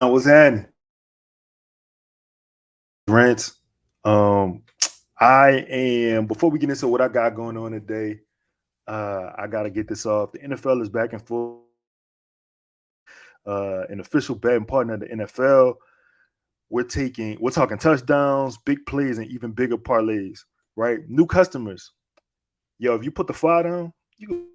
What's happening? Rant. Um, I am. Before we get into what I got going on today, I gotta get this off. The NFL is back and forth. An official betting partner of the NFL. We're talking touchdowns, big plays, and even bigger parlays. Right? New customers. Yo, if you put the fly down, you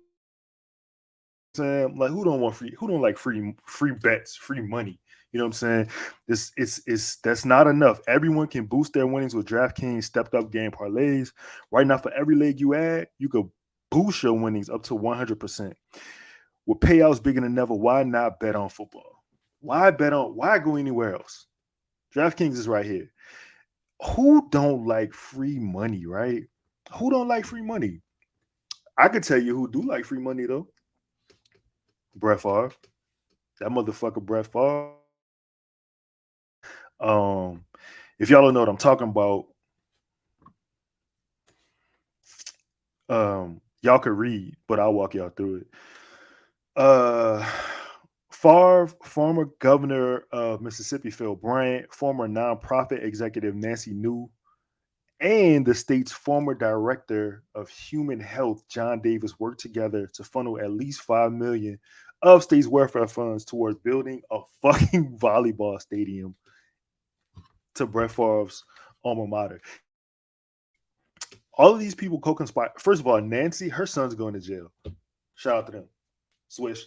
saying like who don't like free bets, free money. You know what I'm saying? It's that's not enough. Everyone can boost their winnings with DraftKings stepped up game parlays. Right now, for every leg you add, you could boost your winnings up to 100%. With payouts bigger than ever, why not bet on football? Why go anywhere else? DraftKings is right here. Who don't like free money, right? Who don't like free money? I could tell you who do like free money though. Brett Favre. That motherfucker Brett Favre. Um, if y'all don't know what I'm talking about, y'all could read, but I'll walk y'all through it. Uh, Favre, former governor of Mississippi Phil Bryant, former nonprofit executive Nancy New, and the state's former director of human health John Davis worked together to funnel at least 5 million of state's welfare funds towards building a fucking volleyball stadium to Brett Favre's alma mater. All of these people co-conspire. First of all, Nancy, her son's going to jail. Shout out to them. Swish.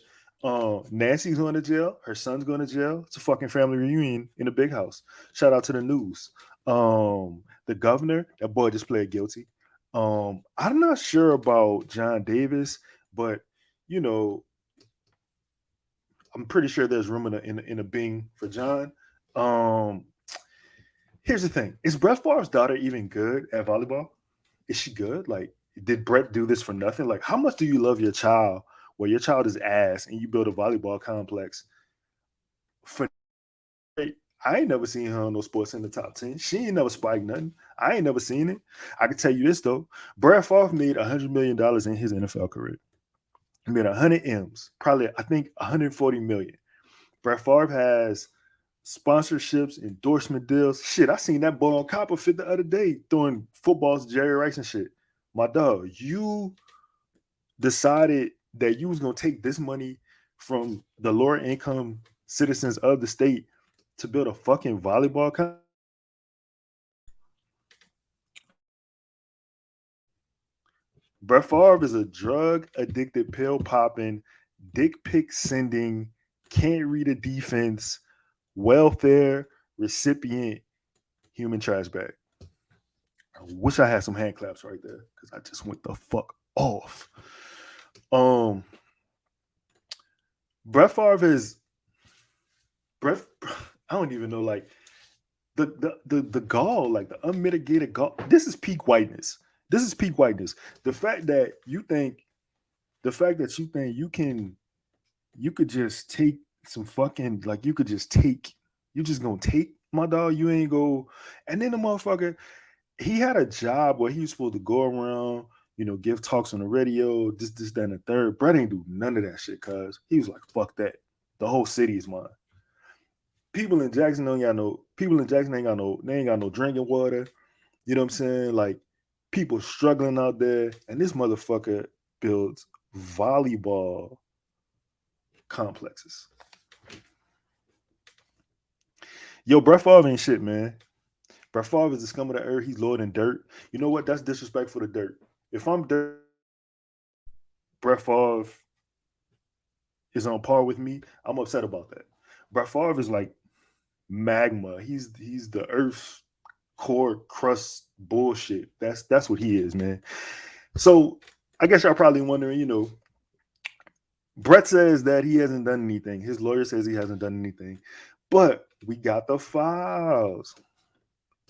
Nancy's going to jail. Her son's going to jail. It's a fucking family reunion in a big house. Shout out to the news. The governor, that boy just pled guilty. I'm not sure about John Davis, but you know, I'm pretty sure there's room in a Bing for John. Um, Here's the thing: is Brett Favre's daughter even good at volleyball? Is she good? Like, did Brett do this for nothing? Like, how much do you love your child? Where your child is ass, and you build a volleyball complex for. I ain't never seen her on no sports in the top 10. She ain't never spiked nothing. I ain't never seen it. I can tell you this though. Brett Favre made $100 million in his NFL career. He made 100 M's, probably I think 140 million. Brett Favre has sponsorships, endorsement deals. Shit, I seen that boy on Copperfit the other day throwing footballs to Jerry Rice and shit. My dog, you decided that you was gonna take this money from the lower income citizens of the state to build a fucking volleyball complex. Brett Favre is a drug addicted, pill popping, dick pic sending, can't read a defense, welfare recipient, human trash bag. I wish I had some hand claps right there because I just went the fuck off. Um, Brett Favre is Brett. I don't even know like the gall, like the unmitigated gall. This is peak whiteness. This is peak whiteness. The fact that you think, the fact that you think you could just take some fucking like you could just take. You just gonna take my dog. You ain't go. And then the motherfucker, he had a job where he was supposed to go around, give talks on the radio, this, that, and the third. Brett ain't do none of that shit, cuz he was like, fuck that. The whole city is mine. People in Jackson ain't got no, they ain't got no drinking water. You know what I'm saying? Like people struggling out there, and this motherfucker builds volleyball complexes. Yo, Brett Favre ain't shit, man. Brett Favre is the scum of the earth. He's lower than dirt. You know what? That's disrespectful to dirt. If I'm dirt, Brett Favre is on par with me. I'm upset about that. Brett Favre is like magma. He's the earth's core crust bullshit. That's what he is, man. So I guess y'all probably wondering, Brett says that he hasn't done anything. His lawyer says he hasn't done anything. But we got the files.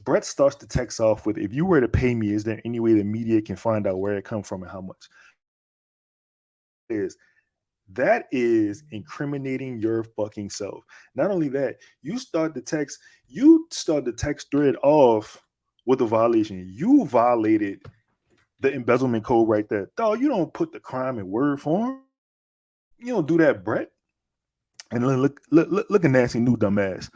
Brett starts the text off with, if you were to pay me, is there any way the media can find out where it come from and how much? Is that is incriminating your fucking self. Not only that, you start the text thread off with a violation. You violated the embezzlement code right there. Dog, you don't put the crime in word form. You don't do that, Brett. And then look at Nancy new dumbass.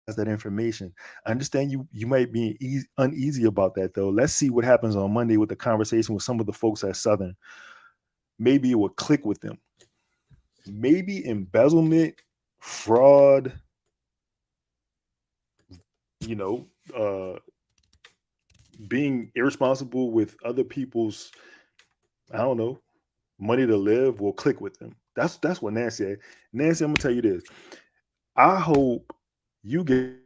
Has that information. I understand you might be uneasy about that though. Let's see what happens on Monday with the conversation with some of the folks at Southern. Maybe it will click with them. Maybe embezzlement, fraud, you know, being irresponsible with other people's, I don't know, money to live will click with them. That's what Nancy said. Nancy, I'm gonna tell you this. I hope you get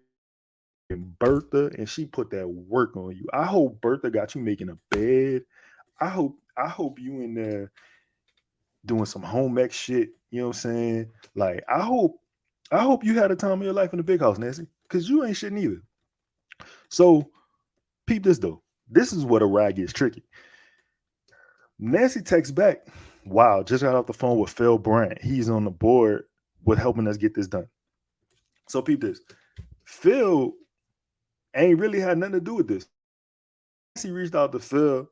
Bertha and she put that work on you. I hope Bertha got you making a bed. I hope you in there doing some home ec shit. You know what I'm saying? Like I hope you had a time of your life in the big house, Nancy, because you ain't shit neither. So peep this though. This is what a ride gets tricky. Nancy texts back, wow, just got off the phone with Phil Brandt. He's on the board with helping us get this done. So peep this. Phil ain't really had nothing to do with this. Nancy reached out to Phil.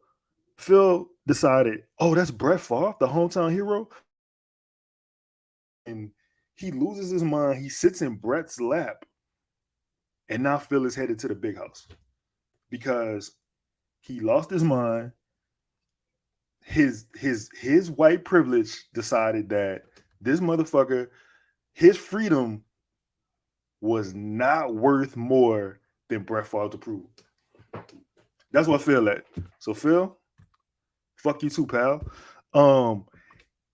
Phil decided, oh, that's Brett Favre, the hometown hero. And he loses his mind. He sits in Brett's lap. And now Phil is headed to the big house because he lost his mind. His white privilege decided that this motherfucker, his freedom was not worth more than Brett Favre's approval. That's what Phil at. So Phil, fuck you too, pal. Um,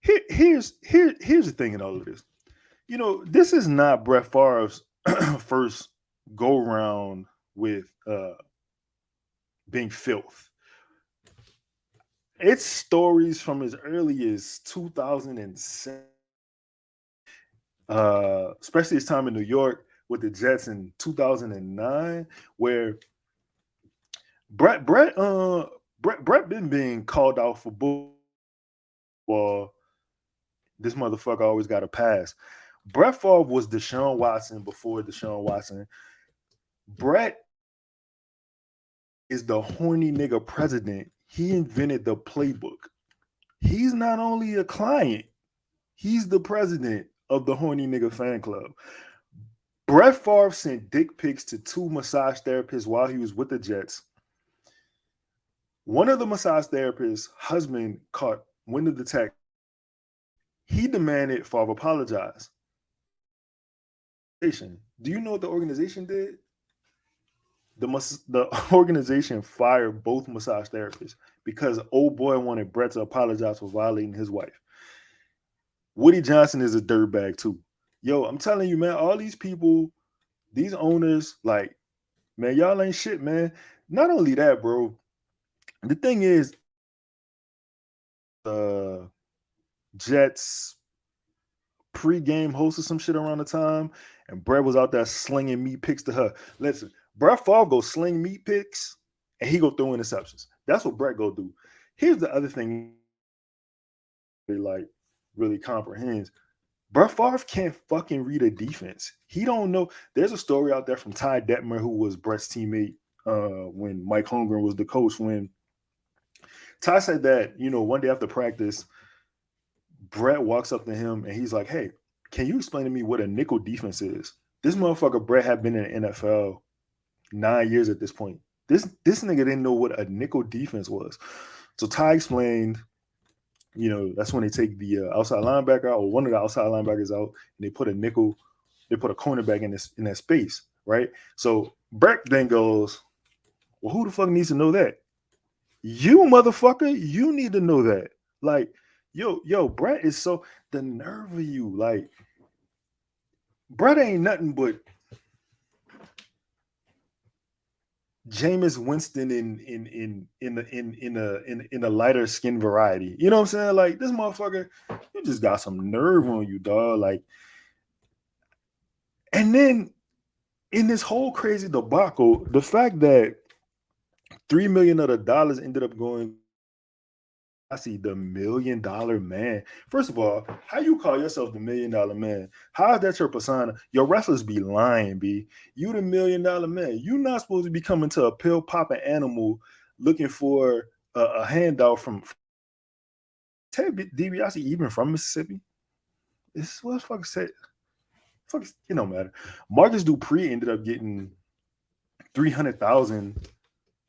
here's the thing in all of this. You know, this is not Brett Favre's first go round with being filth. It's stories from as early as 2007, especially his time in New York with the Jets in 2009, where Brett been being called out for bull. Well, this motherfucker always got a pass. Brett Favre was Deshaun Watson before Deshaun Watson. Brett is the horny nigga president. He invented the playbook. He's not only a client, he's the president of the horny nigga fan club. Brett Favre sent dick pics to 2 massage therapists while he was with the Jets. One of the massage therapists' husband caught wind of the text. He demanded Favre apologize. Do you know what the organization did? The organization fired both massage therapists because old boy wanted Brett to apologize for violating his wife. Woody Johnson is a dirtbag too. Yo, I'm telling you, man, all these people, these owners, like, man, y'all ain't shit, man. Not only that, bro. The thing is, Jets pre-game hosted some shit around the time, and Brett was out there slinging meat picks to her. Listen, Brett Favre go sling meat picks, and he go throw interceptions. That's what Brett go do. Here's the other thing, like, really comprehends. Brett Favre can't fucking read a defense. He don't know. There's a story out there from Ty Detmer, who was Brett's teammate when Mike Holmgren was the coach. When Ty said that, one day after practice, Brett walks up to him and he's like, hey, can you explain to me what a nickel defense is? This motherfucker Brett had been in the NFL 9 years at this point. This nigga didn't know what a nickel defense was. So Ty explained, that's when they take the outside linebacker out, or one of the outside linebackers out, and they put a cornerback in that space, right? So Brett then goes, well, who the fuck needs to know that? You motherfucker, you need to know that. Like, yo, Brett is so, the nerve of you. Like, Brett ain't nothing but Jameis Winston in a lighter skin variety. You know what I'm saying? Like, this motherfucker, you just got some nerve on you, dog. Like, and then in this whole crazy debacle, the fact that $3 million of the dollars ended up going, I see the $1 million man. First of all, how you call yourself the $1 million man? How is that your persona? Your wrestlers be lying, B. You the $1 million man. You not supposed to be coming to a pill popping animal looking for a handout from Ted DiBiase, even from Mississippi. It's what the fuck said. Fuck, it don't matter. Marcus Dupree ended up getting 300,000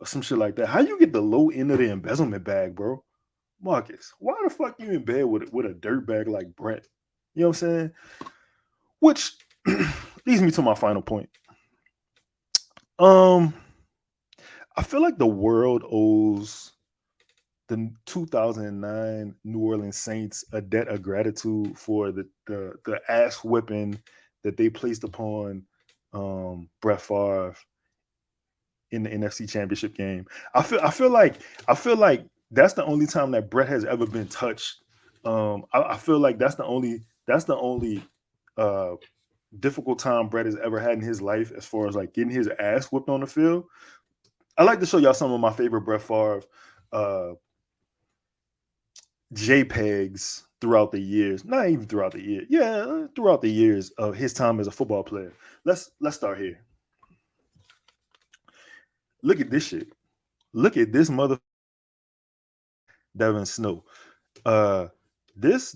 or some shit like that. How you get the low end of the embezzlement bag, bro? Marcus, why the fuck you in bed with a dirt bag like Brett? You know what I'm saying? Which leads me to my final point. I feel like the world owes the 2009 New Orleans Saints a debt of gratitude for the ass whipping that they placed upon Brett Favre in the NFC Championship game. I feel like that's the only time that Brett has ever been touched. I feel like that's the only uh, difficult time Brett has ever had in his life as far as like getting his ass whipped on the field. I like to show y'all some of my favorite Brett Favre uh, JPEGs throughout the years. Not even throughout the year. Yeah, throughout the years of his time as a football player. Let's start here. Look at this shit. Look at this mother Devin Snow. Uh this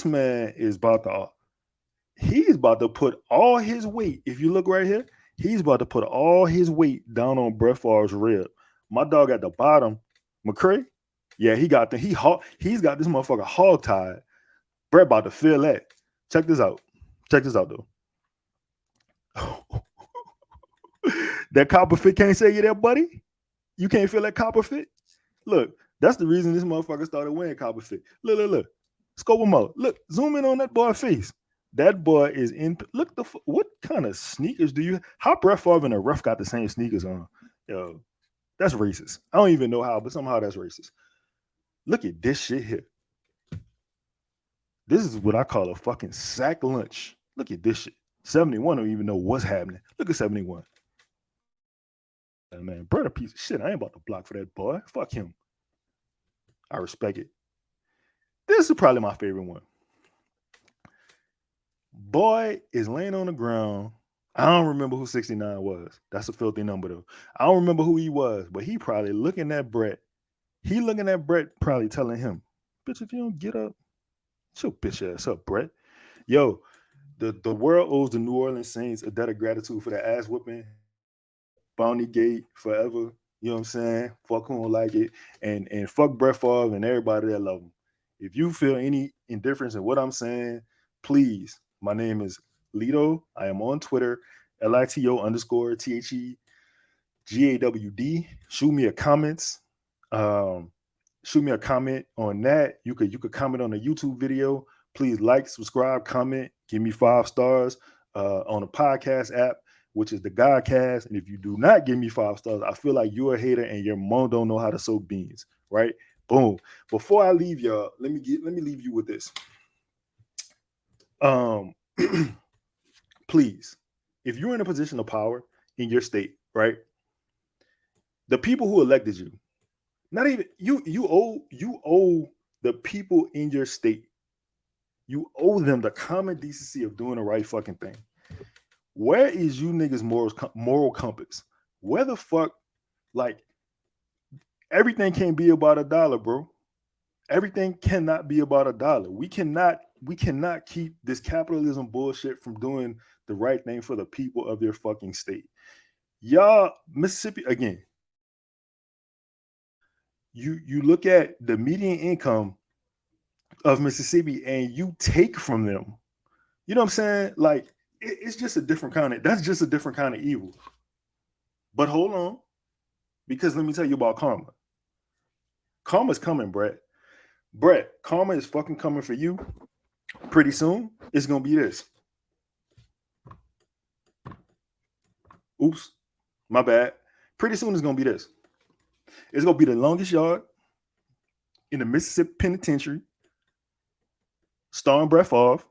man is he's about to put all his weight. If you look right here, he's about to put all his weight down on Brett Favre's rib. My dog at the bottom, McCray. Yeah, he's got this motherfucker hog tied. Brett about to feel that. Check this out. Check this out though. That copper fit can't say you there, buddy. You can't feel that copper fit. Look, that's the reason this motherfucker started wearing copper fit. Look. Scope him out. Look, zoom in on that boy's face. That boy is in. Look, what kind of sneakers do you? How Brett Favre and the ref got the same sneakers on? Yo, that's racist. I don't even know how, but somehow that's racist. Look at this shit here. This is what I call a fucking sack lunch. Look at this shit. 71 don't even know what's happening. Look at 71. Man, Brett a piece of shit. I ain't about to block for that boy. Fuck him. I respect it. This is probably my favorite one. Boy is laying on the ground. I don't remember who 69 was. That's a filthy number though. I don't remember who he was, but he probably looking at Brett. He looking at Brett, probably telling him, "Bitch, if you don't get up, shut your bitch ass up, Brett." Yo, the world owes the New Orleans Saints a debt of gratitude for the ass whooping. Bounty Gate forever. You know what I'm saying? Fuck who don't like it. And fuck Brett Favre and everybody that love him. If you feel any indifference in what I'm saying, please. My name is Lito. I am on Twitter, LITO_THEGAWD. Shoot me a comments. Shoot me a comment on that. You could comment on the YouTube video. Please like, subscribe, comment, give me 5 stars on the podcast app, which is the Godcast. And if you do not give me 5 stars, I feel like you're a hater and your mom don't know how to soak beans, right? Boom. Before I leave y'all, let me leave you with this. Please, if you're in a position of power in your state, right? The people who elected you, not even you owe the people in your state. You owe them the common decency of doing the right fucking thing. Where is you niggas moral compass? Where the fuck, like, everything can't be about $1, bro. Everything cannot be about $1. We cannot keep this capitalism bullshit from doing the right thing for the people of their fucking state. Y'all, Mississippi, again, you look at the median income of Mississippi and you take from them. You know what I'm saying? Like, it's just a different kind of, that's just a different kind of evil. But hold on, because let me tell you about karma. Karma's coming, Brett. Brett, karma is fucking coming for you. Pretty soon, it's gonna be this. Oops, my bad. Pretty soon, it's gonna be this. It's gonna be the longest yard in the Mississippi Penitentiary, starring Brett Favre,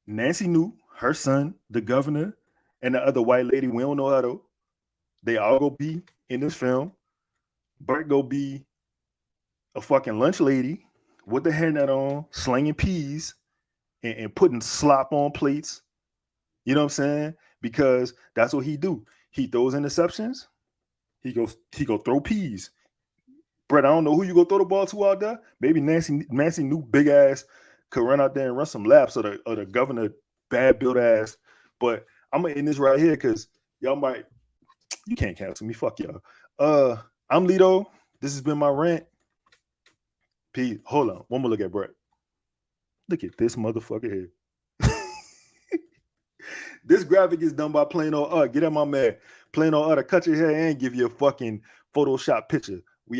Nancy New, her son, the governor, and the other white lady. We don't know her though. They all go be in this film. Brett go be a fucking lunch lady with the hairnet on, slinging peas and putting slop on plates. You know what I'm saying? Because that's what he do. He throws interceptions. He go throw peas. Brett, I don't know who you go throw the ball to out there. Maybe Nancy New big ass could run out there and run some laps of the governor bad build ass. But I'm gonna end this right here because y'all might, you can't cancel me. Fuck y'all. I'm Lito. This has been my rant. Pete, hold on. One more look at Brett. Look at this motherfucker here. This graphic is done by Plain Old Get at my man. Plain Old to cut your hair and give you a fucking Photoshop picture.